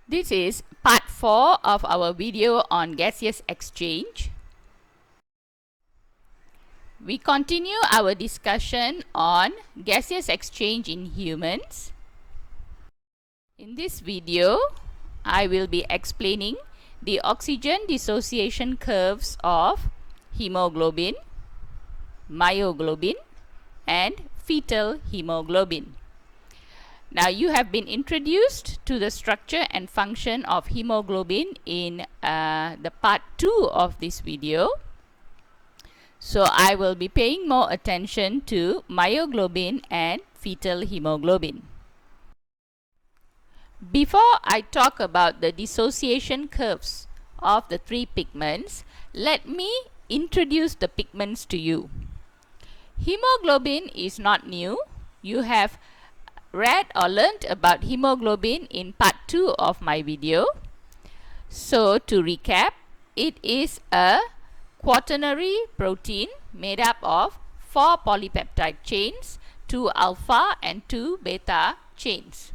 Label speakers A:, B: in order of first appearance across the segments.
A: This is part 4 of our video on gaseous exchange. We continue our discussion on gaseous exchange in humans. In this video, I will be explaining the oxygen dissociation curves of hemoglobin, myoglobin, and fetal hemoglobin. Now, you have been introduced to the structure and function of hemoglobin in the part 2 of this video. So, I will be paying more attention to myoglobin and fetal hemoglobin. Before I talk about the dissociation curves of the three pigments, let me introduce the pigments to you. Hemoglobin is not new. You have read or learned about hemoglobin in part 2 of my video. So to recap, it is a quaternary protein made up of 4 polypeptide chains, 2 alpha and 2 beta chains.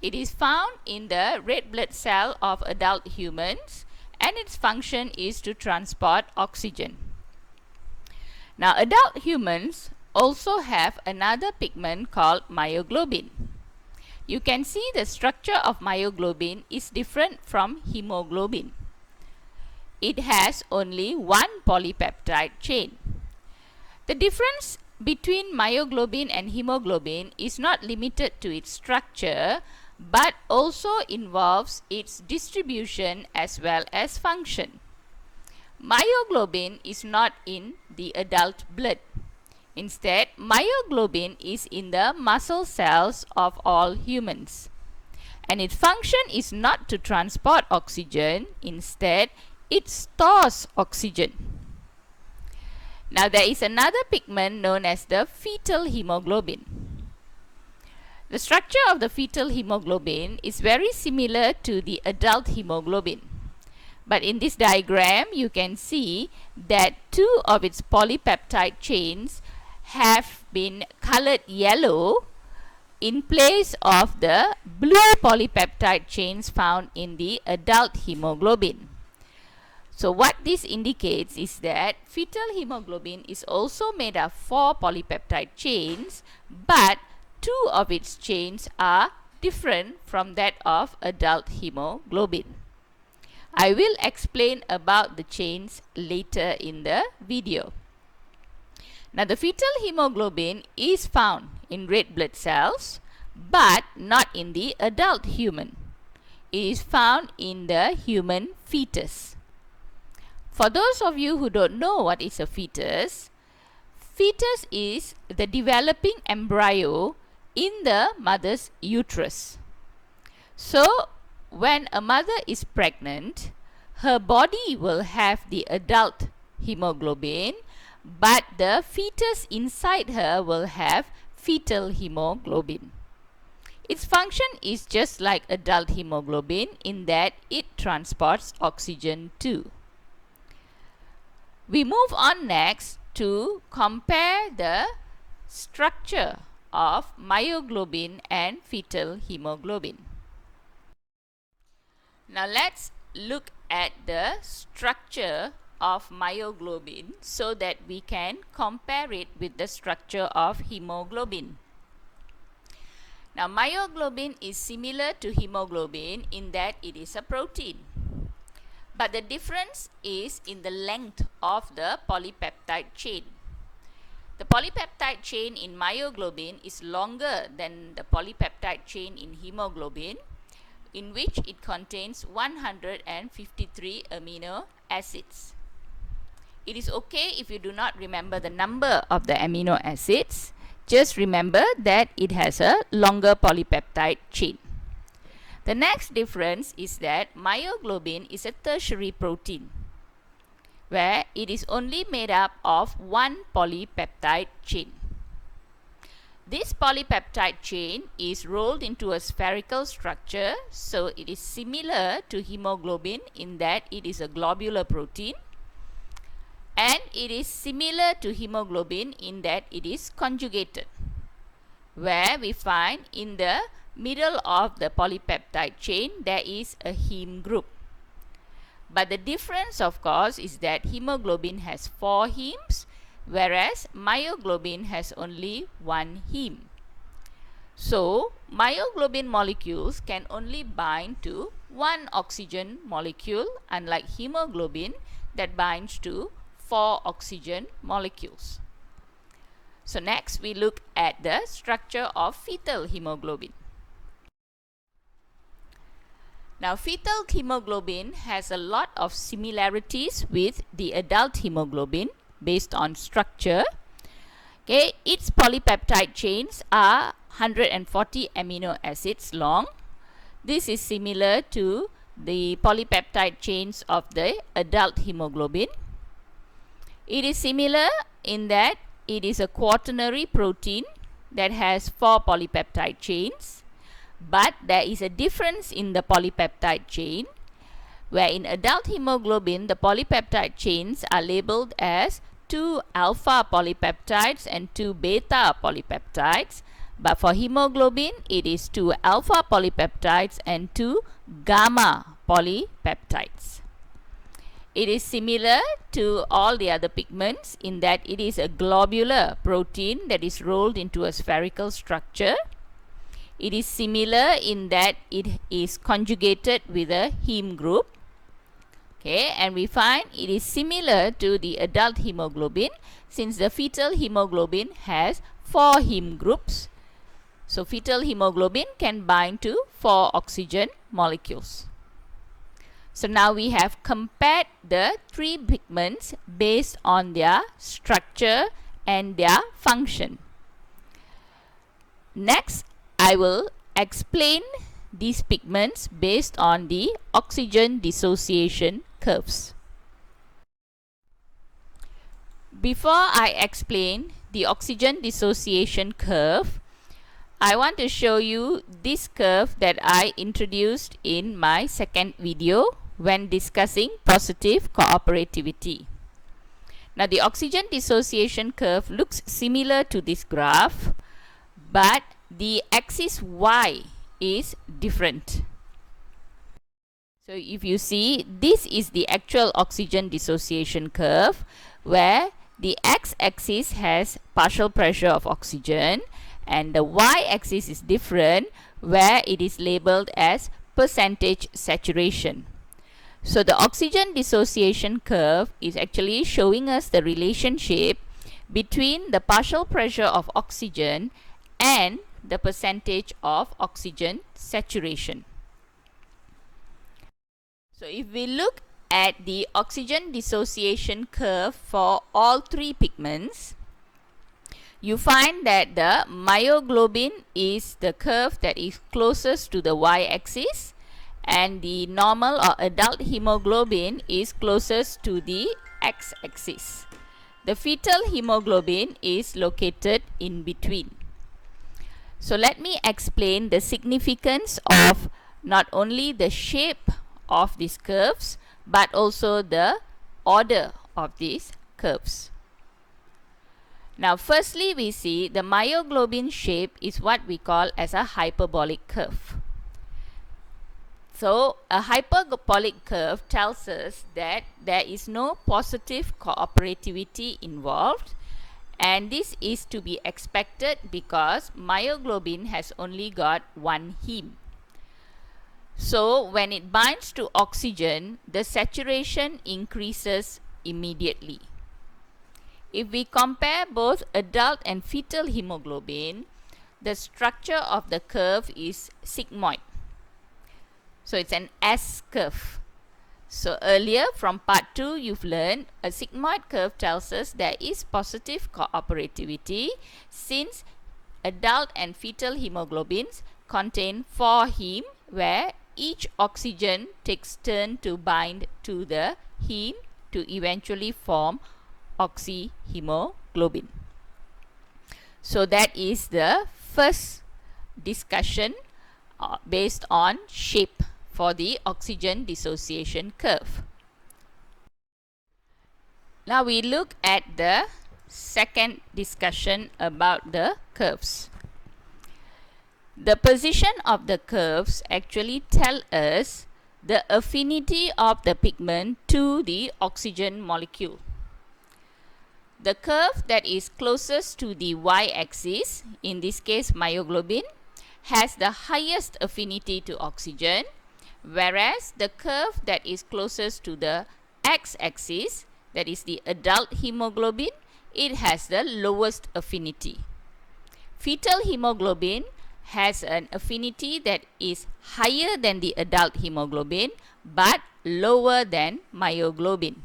A: It is found in the red blood cell of adult humans, and its function is to transport oxygen. Now, adult humans also have another pigment called myoglobin. You can see the structure of myoglobin is different from hemoglobin. It has only one polypeptide chain. The difference between myoglobin and hemoglobin is not limited to its structure, but also involves its distribution as well as function. Myoglobin is not in the adult blood. Instead, myoglobin is in the muscle cells of all humans. And its function is not to transport oxygen, instead, it stores oxygen. Now, there is another pigment known as the fetal hemoglobin. The structure of the fetal hemoglobin is very similar to the adult hemoglobin. But in this diagram, you can see that 2 of its polypeptide chains have been colored yellow in place of the blue polypeptide chains found in the adult hemoglobin. So what this indicates is that fetal hemoglobin is also made of 4 polypeptide chains, but 2 of its chains are different from that of adult hemoglobin. I will explain about the chains later in the video. Now, the fetal hemoglobin is found in red blood cells, but not in the adult human. It is found in the human fetus. For those of you who don't know what is a fetus is the developing embryo in the mother's uterus. So, when a mother is pregnant, her body will have the adult hemoglobin, but the fetus inside her will have fetal hemoglobin. Its function is just like adult hemoglobin in that it transports oxygen too. We move on next to compare the structure of myoglobin and fetal hemoglobin. Now let's look at the structure of myoglobin so that we can compare it with the structure of hemoglobin. Now, myoglobin is similar to hemoglobin in that it is a protein. But the difference is in the length of the polypeptide chain. The polypeptide chain in myoglobin is longer than the polypeptide chain in hemoglobin, in which it contains 153 amino acids. It is okay if you do not remember the number of the amino acids. Just remember that it has a longer polypeptide chain. The next difference is that myoglobin is a tertiary protein, where it is only made up of one polypeptide chain. This polypeptide chain is rolled into a spherical structure, so it is similar to hemoglobin in that it is a globular protein, and it is similar to hemoglobin in that it is conjugated, where we find in the middle of the polypeptide chain, there is a heme group. But the difference, of course, is that hemoglobin has 4 hemes, whereas myoglobin has only 1 heme. So, myoglobin molecules can only bind to one oxygen molecule, unlike hemoglobin that binds to 4 oxygen molecules. So, next we look at the structure of fetal hemoglobin. Now, fetal hemoglobin has a lot of similarities with the adult hemoglobin based on structure. Okay, its polypeptide chains are 140 amino acids long. This is similar to the polypeptide chains of the adult hemoglobin. It is similar in that it is a quaternary protein that has 4 polypeptide chains, but there is a difference in the polypeptide chain, where in adult hemoglobin the polypeptide chains are labeled as 2 alpha polypeptides and 2 beta polypeptides, but for hemoglobin it is 2 alpha polypeptides and 2 gamma polypeptides. It is similar to all the other pigments in that it is a globular protein that is rolled into a spherical structure. It is similar in that it is conjugated with a heme group. Okay, and we find it is similar to the adult hemoglobin since the fetal hemoglobin has 4 heme groups. So, fetal hemoglobin can bind to 4 oxygen molecules. So, now we have compared the 3 pigments based on their structure and their function. Next, I will explain these pigments based on the oxygen dissociation curves. Before I explain the oxygen dissociation curve, I want to show you this curve that I introduced in my second video when discussing positive cooperativity. Now, the oxygen dissociation curve looks similar to this graph, but the axis Y is different. So, if you see, this is the actual oxygen dissociation curve where the x-axis has partial pressure of oxygen and the y-axis is different where it is labeled as percentage saturation. So, the oxygen dissociation curve is actually showing us the relationship between the partial pressure of oxygen and the percentage of oxygen saturation. So, if we look at the oxygen dissociation curve for all 3 pigments, you find that the myoglobin is the curve that is closest to the y-axis and the normal or adult hemoglobin is closest to the x-axis. The fetal hemoglobin is located in between. So, let me explain the significance of not only the shape of these curves but also the order of these curves. Now, firstly, we see the myoglobin shape is what we call as a hyperbolic curve. So, a hyperbolic curve tells us that there is no positive cooperativity involved, and this is to be expected because myoglobin has only got 1 heme. So, when it binds to oxygen, the saturation increases immediately. If we compare both adult and fetal hemoglobin, the structure of the curve is sigmoid. So, it's an S curve. So, earlier from part 2, you've learned a sigmoid curve tells us there is positive cooperativity since adult and fetal hemoglobins contain 4 heme where each oxygen takes turn to bind to the heme to eventually form oxyhemoglobin. So, that is the first discussion based on shape for the oxygen dissociation curve. Now, we look at the second discussion about the curves. The position of the curves actually tell us the affinity of the pigment to the oxygen molecule. The curve that is closest to the y-axis, in this case myoglobin, has the highest affinity to oxygen, whereas the curve that is closest to the x-axis, that is the adult hemoglobin, it has the lowest affinity. Fetal hemoglobin has an affinity that is higher than the adult hemoglobin but lower than myoglobin.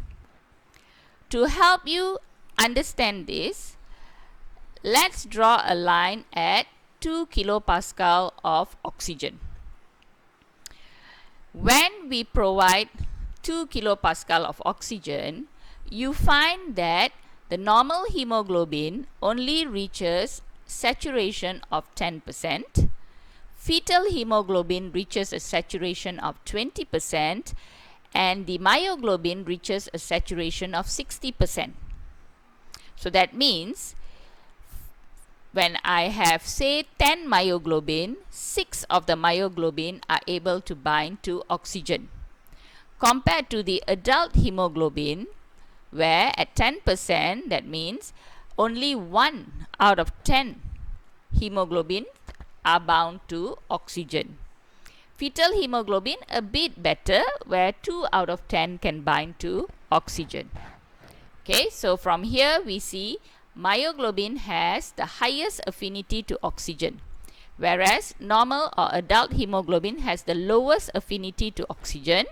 A: To help you understand this, let's draw a line at 2 kilopascal of oxygen. When we provide 2 kilopascal of oxygen, you find that the normal hemoglobin only reaches saturation of 10%, fetal hemoglobin reaches a saturation of 20%, and the myoglobin reaches a saturation of 60%. So that means when I have say 10 myoglobin, 6 of the myoglobin are able to bind to oxygen, compared to the adult hemoglobin, where at 10%, that means only 1 out of 10 hemoglobin are bound to oxygen. Fetal hemoglobin a bit better, where 2 out of 10 can bind to oxygen. Okay, so from here we see myoglobin has the highest affinity to oxygen, whereas normal or adult hemoglobin has the lowest affinity to oxygen,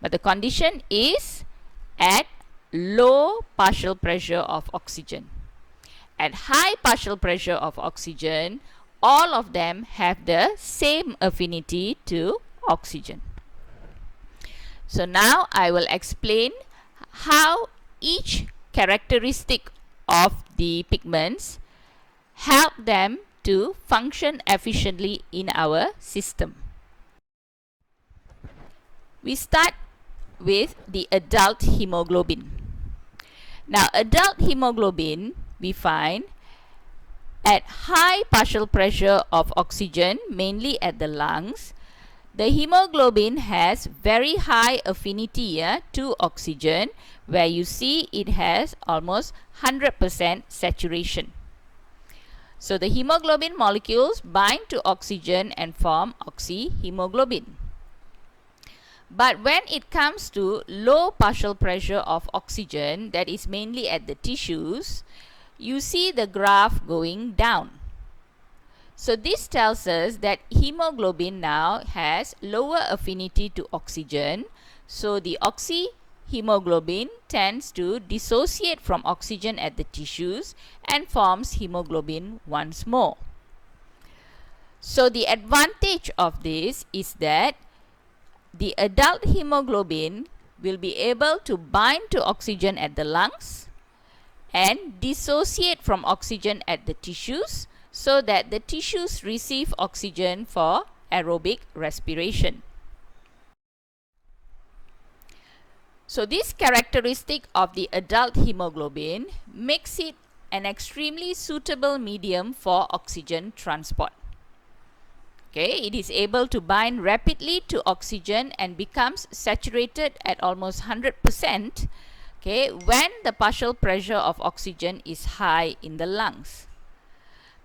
A: but the condition is at low partial pressure of oxygen. At high partial pressure of oxygen, all of them have the same affinity to oxygen. So now I will explain how each characteristic of the pigments help them to function efficiently in our system. We start with the adult hemoglobin. Now, adult hemoglobin we find at high partial pressure of oxygen, mainly at the lungs, the hemoglobin has very high affinity to oxygen, where you see it has almost 100% saturation. So the hemoglobin molecules bind to oxygen and form oxyhemoglobin. But when it comes to low partial pressure of oxygen, that is mainly at the tissues, you see the graph going down. So this tells us that hemoglobin now has lower affinity to oxygen. So the oxyhemoglobin tends to dissociate from oxygen at the tissues and forms hemoglobin once more. So the advantage of this is that the adult hemoglobin will be able to bind to oxygen at the lungs and dissociate from oxygen at the tissues, so that the tissues receive oxygen for aerobic respiration. So this characteristic of the adult hemoglobin makes it an extremely suitable medium for oxygen transport. Okay, it is able to bind rapidly to oxygen and becomes saturated at almost 100%, okay, when the partial pressure of oxygen is high in the lungs.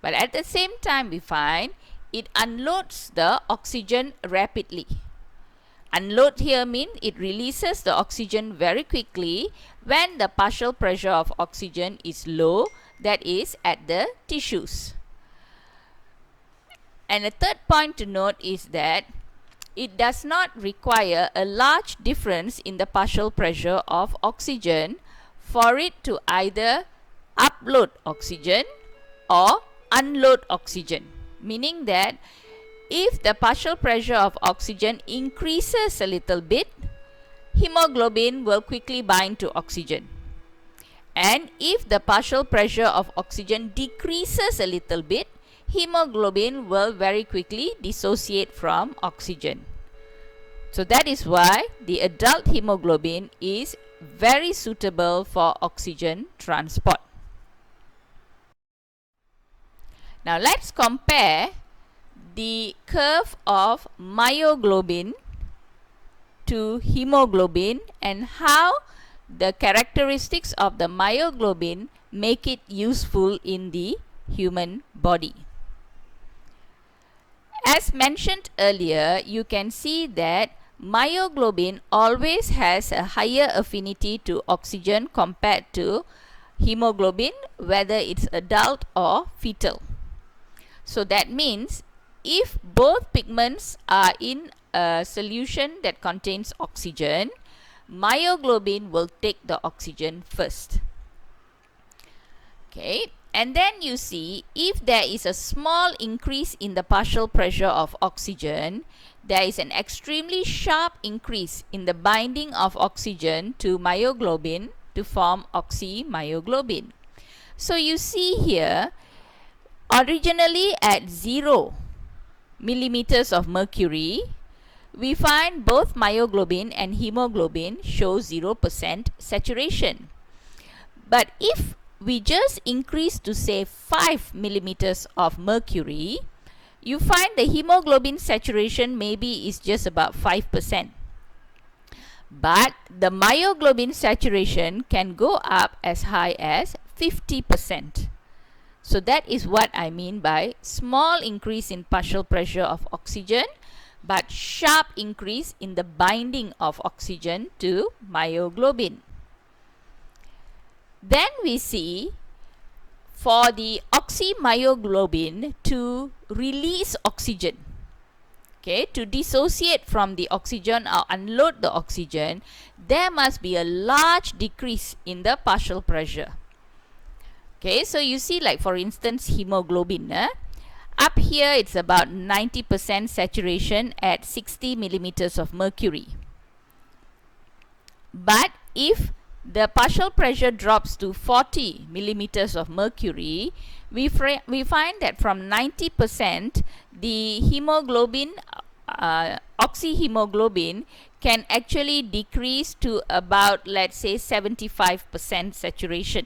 A: But at the same time, we find it unloads the oxygen rapidly. Unload here means it releases the oxygen very quickly when the partial pressure of oxygen is low, that is at the tissues. And a third point to note is that it does not require a large difference in the partial pressure of oxygen for it to either upload oxygen or unload oxygen, meaning that if the partial pressure of oxygen increases a little bit, hemoglobin will quickly bind to oxygen. And if the partial pressure of oxygen decreases a little bit, hemoglobin will very quickly dissociate from oxygen. So that is why the adult hemoglobin is very suitable for oxygen transport. Now let's compare the curve of myoglobin to hemoglobin and how the characteristics of the myoglobin make it useful in the human body. As mentioned earlier, you can see that myoglobin always has a higher affinity to oxygen compared to hemoglobin, whether it's adult or fetal. So that means if both pigments are in a solution that contains oxygen, myoglobin will take the oxygen first. Okay, and then you see if there is a small increase in the partial pressure of oxygen, there is an extremely sharp increase in the binding of oxygen to myoglobin to form oxymyoglobin. So you see here, originally at 0 millimeters of mercury, we find both myoglobin and hemoglobin show 0% saturation. But if we just increase to say 5 millimeters of mercury, you find the hemoglobin saturation maybe is just about 5%. But the myoglobin saturation can go up as high as 50%. So that is what I mean by small increase in partial pressure of oxygen, but sharp increase in the binding of oxygen to myoglobin. Then we see for the oxymyoglobin to release oxygen, okay, to dissociate from the oxygen or unload the oxygen, there must be a large decrease in the partial pressure. Okay, so you see, like for instance hemoglobin, up here it's about 90% saturation at 60 millimeters of mercury. But if the partial pressure drops to 40 millimeters of mercury, we find that from 90% the hemoglobin, oxyhemoglobin can actually decrease to about, let's say, 75% saturation.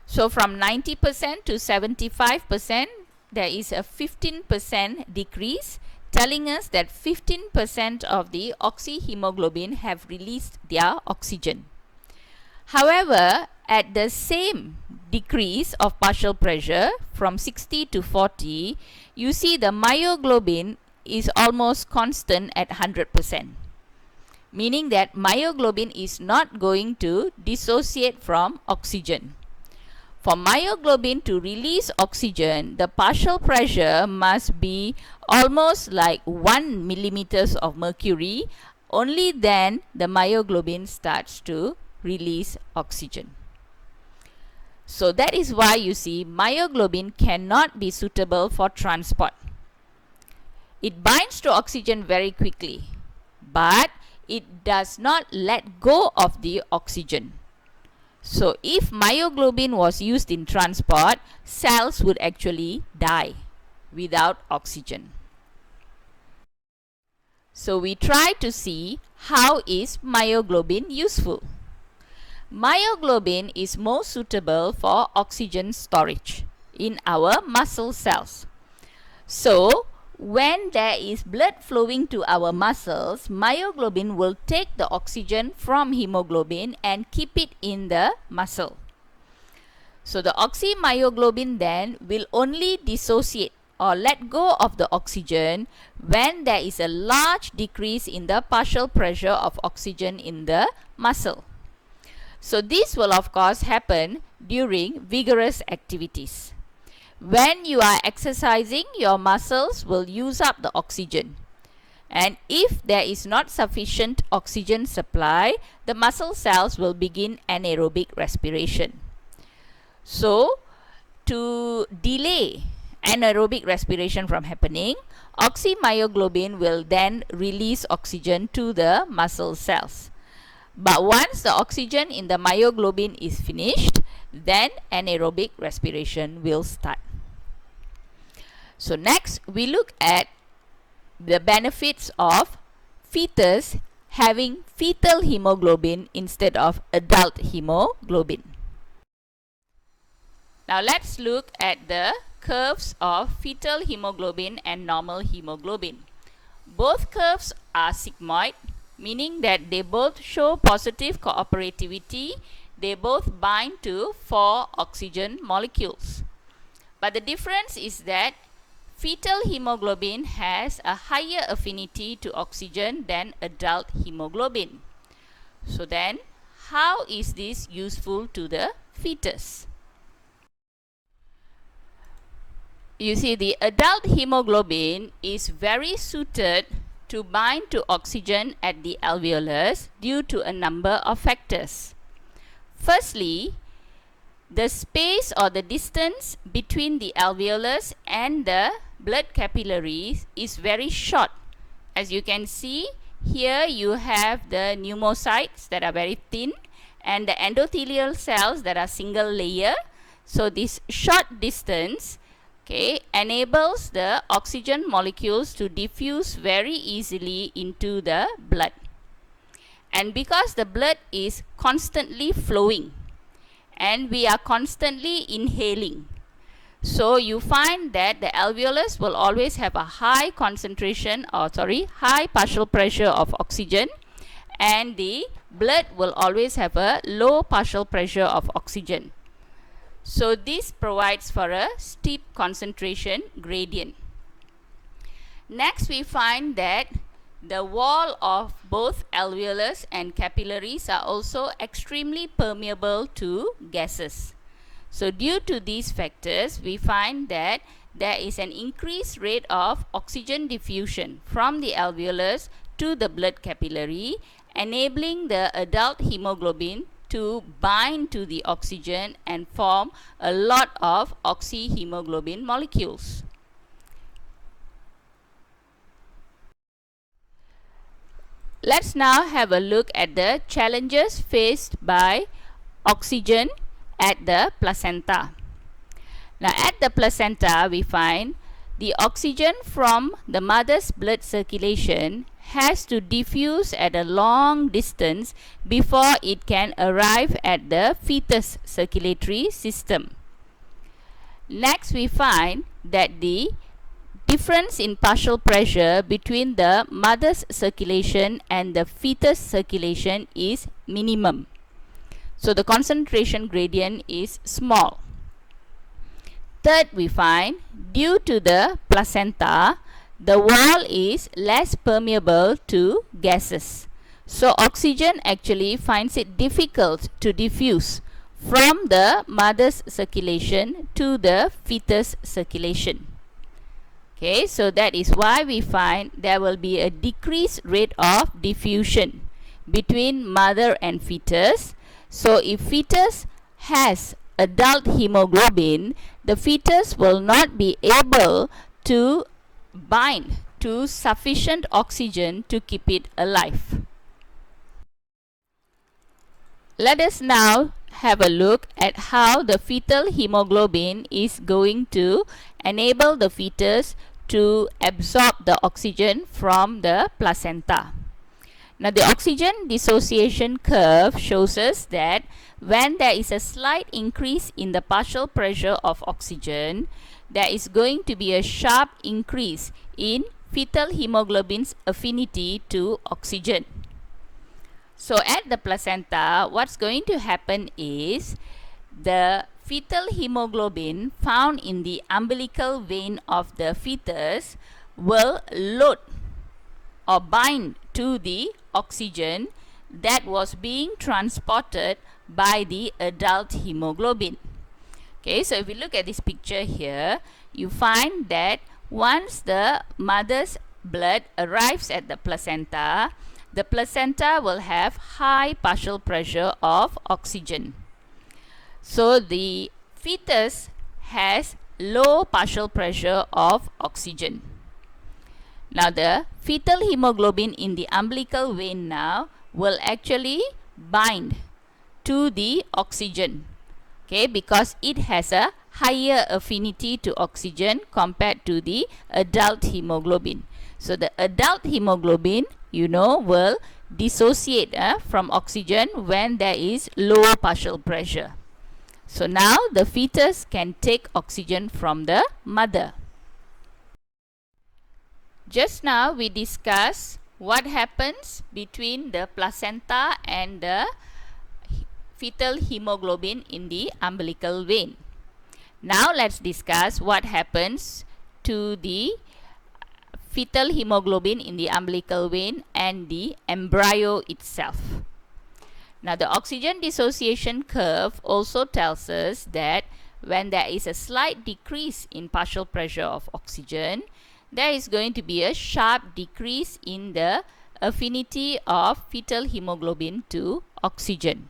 A: So from 90% to 75%, there is a 15% decrease, telling us that 15% of the oxyhemoglobin have released their oxygen. However, at the same decrease of partial pressure from 60 to 40, you see the myoglobin is almost constant at 100%, meaning that myoglobin is not going to dissociate from oxygen. For myoglobin to release oxygen, the partial pressure must be almost like 1 millimeters of mercury. Only then the myoglobin starts to release oxygen. So that is why you see myoglobin cannot be suitable for transport. It binds to oxygen very quickly, but it does not let go of the oxygen. So if myoglobin was used in transport, cells would actually die without oxygen. So we try to see how is myoglobin useful. Myoglobin is most suitable for oxygen storage in our muscle cells. So when there is blood flowing to our muscles, myoglobin will take the oxygen from hemoglobin and keep it in the muscle. So the oxymyoglobin then will only dissociate or let go of the oxygen when there is a large decrease in the partial pressure of oxygen in the muscle. So this will of course happen during vigorous activities. When you are exercising, your muscles will use up the oxygen. And if there is not sufficient oxygen supply, the muscle cells will begin anaerobic respiration. So, to delay anaerobic respiration from happening, oxymyoglobin will then release oxygen to the muscle cells. But once the oxygen in the myoglobin is finished, then anaerobic respiration will start. So next we look at the benefits of fetus having fetal hemoglobin instead of adult hemoglobin. Now let's look at the curves of fetal hemoglobin and normal hemoglobin. Both curves are sigmoid, meaning that they both show positive cooperativity. They both bind to 4 oxygen molecules. But the difference is that fetal hemoglobin has a higher affinity to oxygen than adult hemoglobin. So then, how is this useful to the fetus? You see, the adult hemoglobin is very suited to bind to oxygen at the alveolus due to a number of factors. Firstly, the space or the distance between the alveolus and the blood capillaries is very short. As you can see, here you have the pneumocytes that are very thin and the endothelial cells that are single layer. So this short distance enables the oxygen molecules to diffuse very easily into the blood. And because the blood is constantly flowing and we are constantly inhaling, so you find that the alveolus will always have a high concentration or high partial pressure of oxygen, and the blood will always have a low partial pressure of oxygen. So this provides for a steep concentration gradient. Next, we find that the wall of both alveolus and capillaries are also extremely permeable to gases. So due to these factors, we find that there is an increased rate of oxygen diffusion from the alveolus to the blood capillary, enabling the adult hemoglobin to bind to the oxygen and form a lot of oxyhemoglobin molecules. Let's now have a look at the challenges faced by oxygen at the placenta. Now at the placenta, we find the oxygen from the mother's blood circulation has to diffuse at a long distance before it can arrive at the fetus circulatory system. Next, we find that the difference in partial pressure between the mother's circulation and the fetus circulation is minimum. So the concentration gradient is small. Third, we find due to the placenta, the wall is less permeable to gases. So oxygen actually finds it difficult to diffuse from the mother's circulation to the fetus circulation. Okay, so that is why we find there will be a decreased rate of diffusion between mother and fetus. So if fetus has adult hemoglobin, the fetus will not be able to bind to sufficient oxygen to keep it alive. Let us now have a look at how the fetal hemoglobin is going to enable the fetus to absorb the oxygen from the placenta. Now the oxygen dissociation curve shows us that when there is a slight increase in the partial pressure of oxygen, there is going to be a sharp increase in fetal hemoglobin's affinity to oxygen. So at the placenta, what's going to happen is the fetal hemoglobin found in the umbilical vein of the fetus will load or bind to the oxygen that was being transported by the adult hemoglobin. Okay, so if we look at this picture here, you find that once the mother's blood arrives at the placenta will have high partial pressure of oxygen. So the fetus has low partial pressure of oxygen. Now the fetal hemoglobin in the umbilical vein now will actually bind to the oxygen, okay, because it has a higher affinity to oxygen compared to the adult hemoglobin. So the adult hemoglobin, will dissociate from oxygen when there is low partial pressure. So now the fetus can take oxygen from the mother. Just now we discussed what happens between the placenta and the fetal hemoglobin in the umbilical vein. Now let's discuss what happens to the fetal hemoglobin in the umbilical vein and the embryo itself. Now the oxygen dissociation curve also tells us that when there is a slight decrease in partial pressure of oxygen, there is going to be a sharp decrease in the affinity of fetal hemoglobin to oxygen.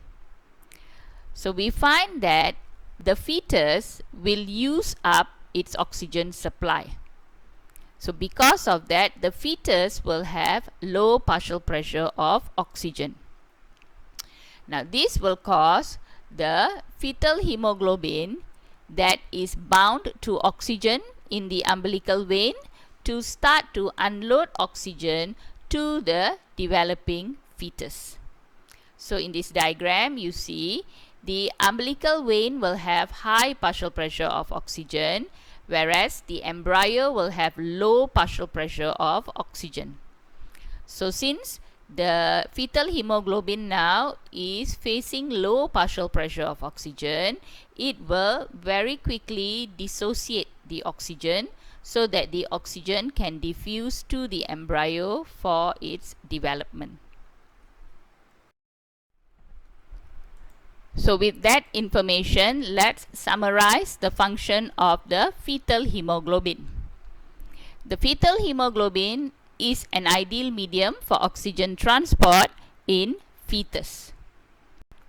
A: So we find that the fetus will use up its oxygen supply. So because of that, the fetus will have low partial pressure of oxygen. Now this will cause the fetal hemoglobin that is bound to oxygen in the umbilical vein to start to unload oxygen to the developing fetus. So in this diagram you see the umbilical vein will have high partial pressure of oxygen, whereas the embryo will have low partial pressure of oxygen. So since the fetal hemoglobin now is facing low partial pressure of oxygen, it will very quickly dissociate the oxygen so that the oxygen can diffuse to the embryo for its development. So with that information, let's summarize the function of the fetal hemoglobin. The fetal hemoglobin is an ideal medium for oxygen transport in fetus.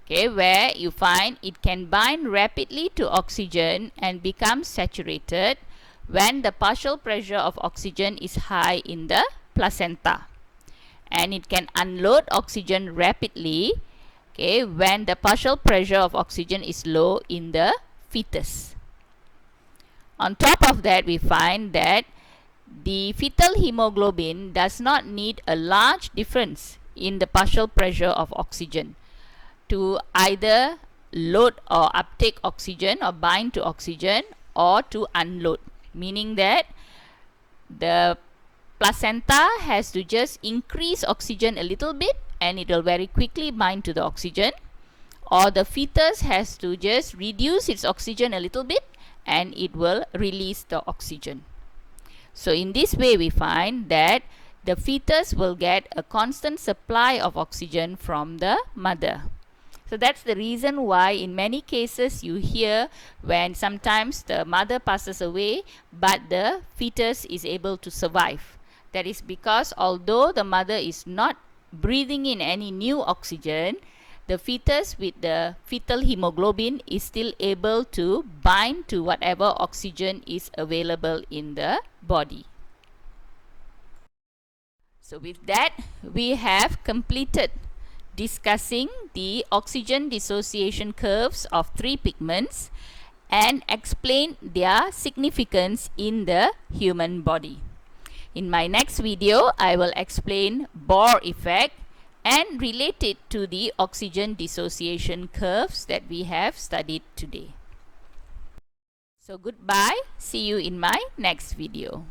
A: Okay, where you find it can bind rapidly to oxygen and become saturated when the partial pressure of oxygen is high in the placenta. And it can unload oxygen rapidly, okay, when the partial pressure of oxygen is low in the fetus. On top of that, we find that the fetal hemoglobin does not need a large difference in the partial pressure of oxygen to either load or uptake oxygen or bind to oxygen or to unload, meaning that the placenta has to just increase oxygen a little bit and it will very quickly bind to the oxygen, or the fetus has to just reduce its oxygen a little bit and it will release the oxygen. So in this way we find that the fetus will get a constant supply of oxygen from the mother. So that's the reason why in many cases you hear when sometimes the mother passes away but the fetus is able to survive. That is because although the mother is not breathing in any new oxygen, the fetus with the fetal hemoglobin is still able to bind to whatever oxygen is available in the body. So with that, we have completed discussing the oxygen dissociation curves of three pigments and explained their significance in the human body. In my next video, I will explain Bohr effect and relate it to the oxygen dissociation curves that we have studied today. So goodbye, see you in my next video.